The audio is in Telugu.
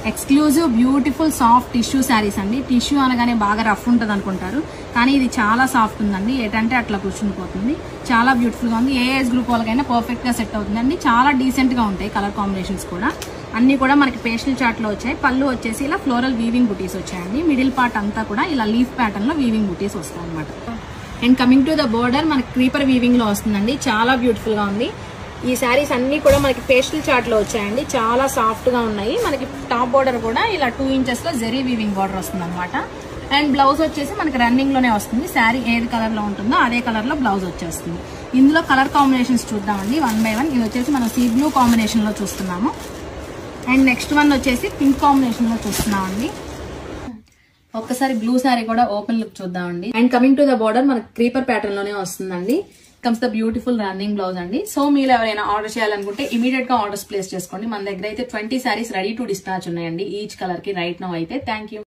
Exclusive beautiful soft tissue saris అండి. టిష్యూ అనగానే బాగా రఫ్ ఉంటుంది అనుకుంటారు, కానీ ఇది చాలా సాఫ్ట్ ఉందండి. ఏంటంటే అట్లా కూర్చుని పోతుంది. చాలా బ్యూటిఫుల్ గా ఉంది. ఏ ఏజ్ గ్రూప్ వాళ్ళకైనా పర్ఫెక్ట్ గా సెట్ అవుతుందండి. చాలా డీసెంట్ గా ఉంటాయి కలర్ కాంబినేషన్స్ కూడా. అన్ని కూడా మనకి పేస్టల్ చార్ట్ లో వచ్చాయి. పళ్ళు వచ్చేసి ఇలా ఫ్లోరల్ వీవింగ్ బుటీస్ వచ్చాయండి. మిడిల్ పార్ట్ అంతా కూడా ఇలా లీఫ్ ప్యాటర్న్ లో వీవింగ్ బుటీస్ వస్తాయి అనమాట. And coming to the border మనకి క్రీపర్ వీవింగ్ లో వస్తుందండి. చాలా బ్యూటిఫుల్ గా ఉంది. ఈ శారీస్ అన్ని కూడా మనకి పేస్టల్ చార్ట్ లో వచ్చాయండి. చాలా సాఫ్ట్ గా ఉన్నాయి. మనకి టాప్ బోర్డర్ కూడా ఇలా 2 ఇంచెస్ లో జెరీ వీవింగ్ బోర్డర్ వస్తుంది అనమాట. అండ్ బ్లౌజ్ వచ్చేసి మనకి రన్నింగ్ లోనే వస్తుంది. శారీ ఏది కలర్ లో ఉంటుందో అదే కలర్ లో బ్లౌజ్ వచ్చేస్తుంది. ఇందులో కలర్ కాంబినేషన్స్ చూద్దామండి 1 by 1. ఇది వచ్చేసి మనం సీ బ్లూ కాంబినేషన్ లో చూస్తున్నాము. అండ్ నెక్స్ట్ వన్ వచ్చేసి పింక్ కాంబినేషన్ లో చూస్తున్నామండి. ఒక్కసారి బ్లూ శారీ కూడా ఓపెన్ లుక్ చూద్దామండి. And coming to the border మనకి క్రీపర్ ప్యాటర్న్ లోనే వస్తుందండి. Comes the beautiful running blouse అండి. సో మీరు ఎవరైనా ఆర్డర్ చేయాలనుకుంటే ఇమీడియట్ గా ఆర్డర్స్ ప్లేస్ చేసుకోండి. మన దగ్గర అయితే 20 శారీస్ రెడీ టు డిస్పాచ్ ఉన్నాయండి ఈచ్ కలర్ కి రైట్ నౌ అయితే. Thank you.